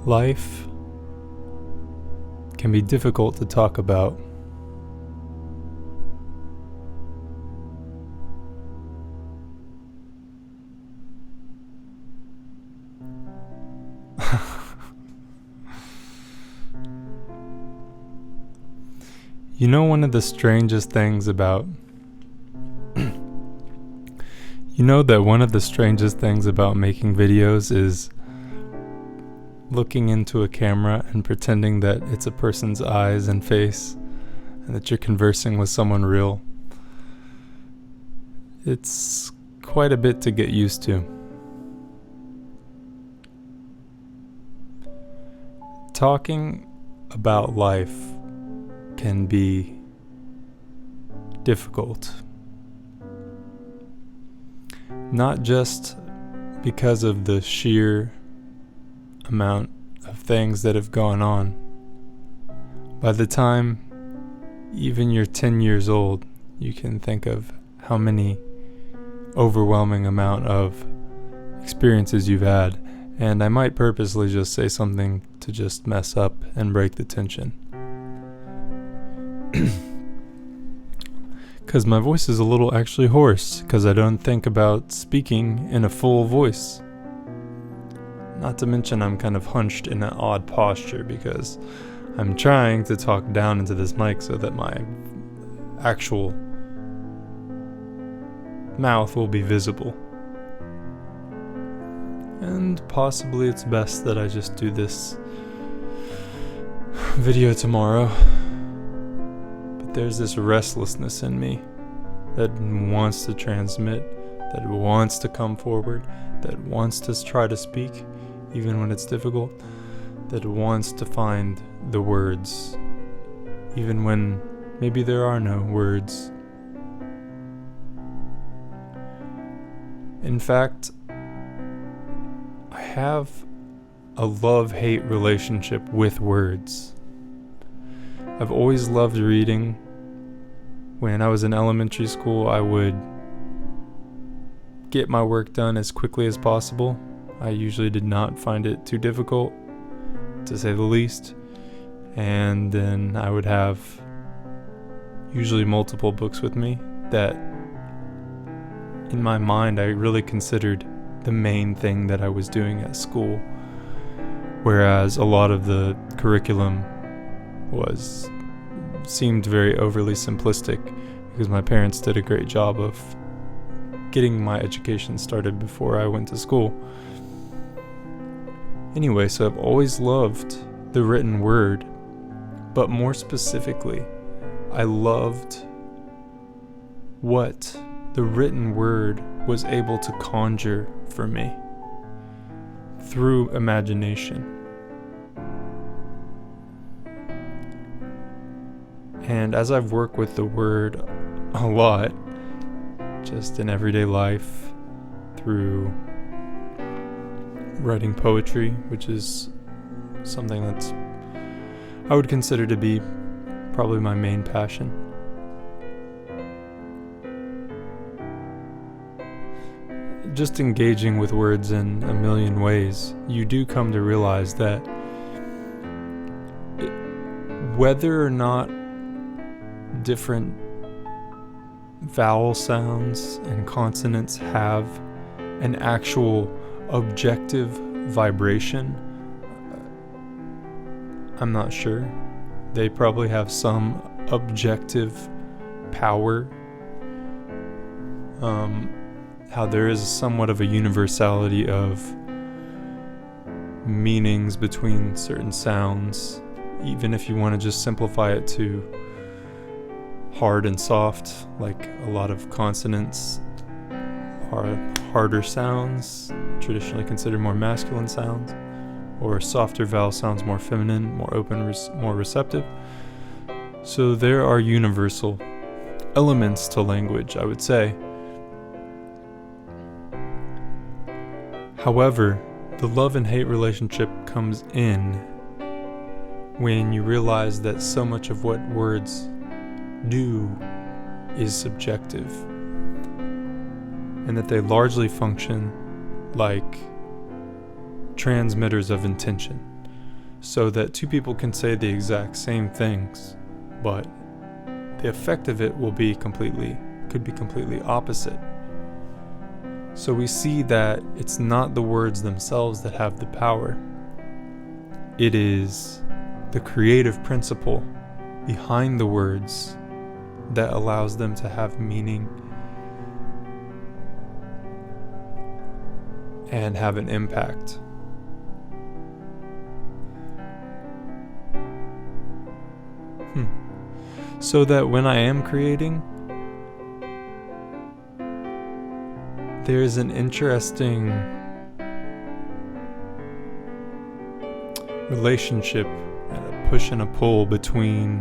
Life can be difficult to talk about. You know, one of the strangest things about making videos is looking into a camera and pretending that it's a person's eyes and face and that you're conversing with someone real. It's quite a bit to get used to. Talking about life can be difficult. Not just because of the sheer amount of things that have gone on. By the time even you're 10 years old, you can think of how many overwhelming amount of experiences you've had, and I might purposely just say something to just mess up and break the tension. Because my voice is a little actually hoarse, because I don't think about speaking in a full voice. Not to mention I'm kind of hunched in an odd posture because I'm trying to talk down into this mic so that my actual mouth will be visible. And possibly it's best that I just do this video tomorrow. But there's this restlessness in me that wants to transmit, that wants to come forward, that wants to try to speak, even when it's difficult, that wants to find the words, even when maybe there are no words. In fact, I have a love-hate relationship with words. I've always loved reading. When I was in elementary school, I would get my work done as quickly as possible. I usually did not find it too difficult, to say the least. And then I would have usually multiple books with me that in my mind I really considered the main thing that I was doing at school. Whereas a lot of the curriculum seemed very overly simplistic because my parents did a great job of getting my education started before I went to school. Anyway, so I've always loved the written word, but more specifically, I loved what the written word was able to conjure for me through imagination. And as I've worked with the word a lot, just in everyday life, through writing poetry, which is something that's I would consider to be probably my main passion. Just engaging with words in a million ways, you do come to realize that whether or not different vowel sounds and consonants have an actual objective vibration, I'm not sure. They probably have some objective power. How there is somewhat of a universality of meanings between certain sounds, even if you want to just simplify it to hard and soft, like a lot of consonants are harder sounds, traditionally considered more masculine sounds, or softer vowel sounds more feminine, more open, more receptive. So there are universal elements to language, I would say. However, the love and hate relationship comes in when you realize that so much of what words do is subjective, and that they largely function like transmitters of intention. so that two people can say the exact same things, but the effect of it could be completely opposite. So we see that it's not the words themselves that have the power. It is the creative principle behind the words that allows them to have meaning and have an impact. So that when I am creating, there's an interesting relationship, a push and a pull between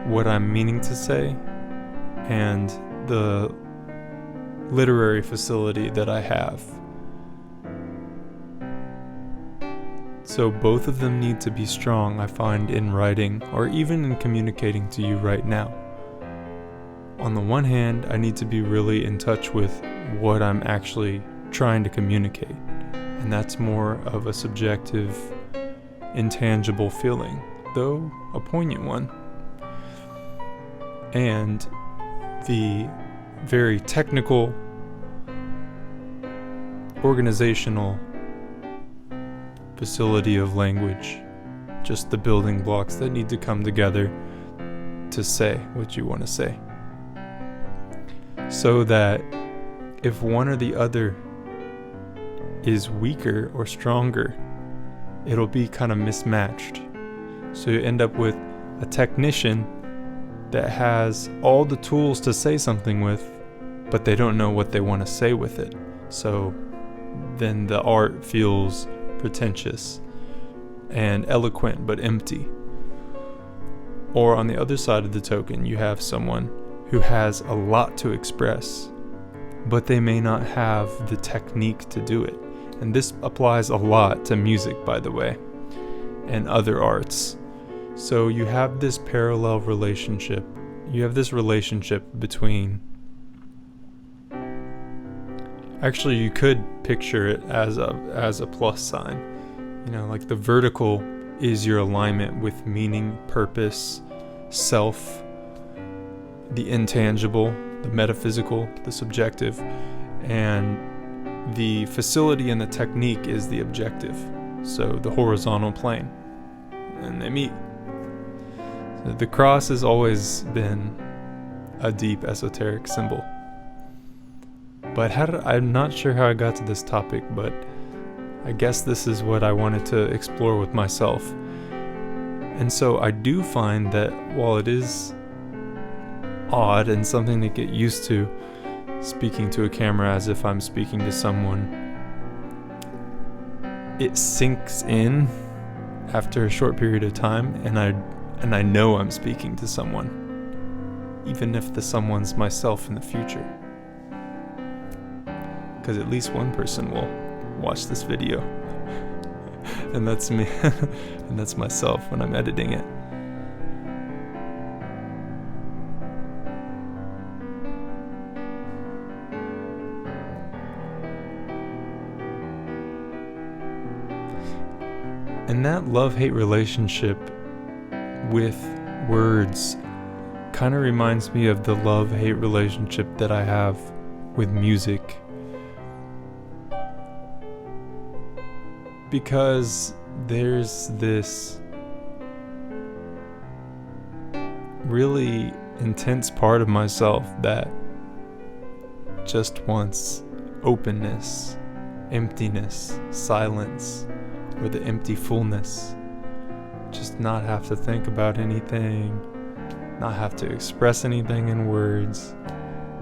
what I'm meaning to say and the literary facility that I have. So both of them need to be strong, I find, in writing or even in communicating to you right now. On the one hand, I need to be really in touch with what I'm actually trying to communicate, and that's more of a subjective, intangible feeling, though a poignant one. And the very technical, organizational facility of language, just the building blocks that need to come together to say what you want to say. So that if one or the other is weaker or stronger, it'll be kind of mismatched. So you end up with a technician that has all the tools to say something with, but they don't know what they want to say with it. So then the art feels pretentious and eloquent but empty. Or on the other side of the token, you have someone who has a lot to express, but they may not have the technique to do it. And this applies a lot to music, by the way, and other arts. So you have this parallel relationship. You have this relationship between... Actually, you could picture it as a plus sign. You know, like the vertical is your alignment with meaning, purpose, self, the intangible, the metaphysical, the subjective, and the facility and the technique is the objective. So the horizontal plane, and they meet. So the cross has always been a deep esoteric symbol. But I'm not sure how I got to this topic, but I guess this is what I wanted to explore with myself. And so I do find that while it is odd and something to get used to, speaking to a camera as if I'm speaking to someone, it sinks in after a short period of time, and I know I'm speaking to someone, even if the someone's myself in the future. Because at least one person will watch this video. And that's me. And that's myself when I'm editing it. And that love-hate relationship with words kind of reminds me of the love-hate relationship that I have with music. Because there's this really intense part of myself that just wants openness, emptiness, silence, or the empty fullness. Just not have to think about anything, not have to express anything in words,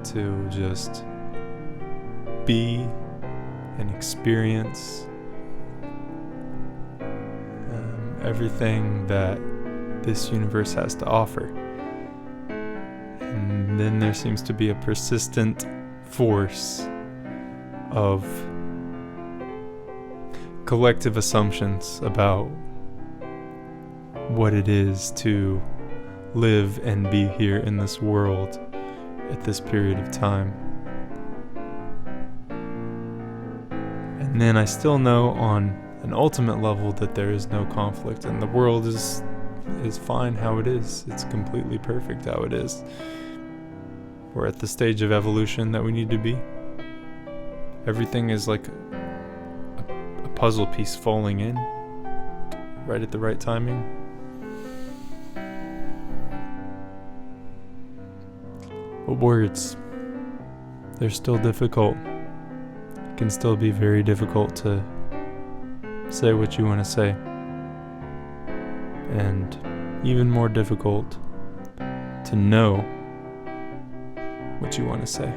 to just be and experience everything that this universe has to offer. And then there seems to be a persistent force of collective assumptions about what it is to live and be here in this world at this period of time. And then I still know on an ultimate level that there is no conflict and the world is fine how it is. It's completely perfect how it is. We're at the stage of evolution that we need to be. Everything is like a puzzle piece falling in right at the right timing. But words, they're still difficult. It can still be very difficult to say what you want to say. And even more difficult to know what you want to say.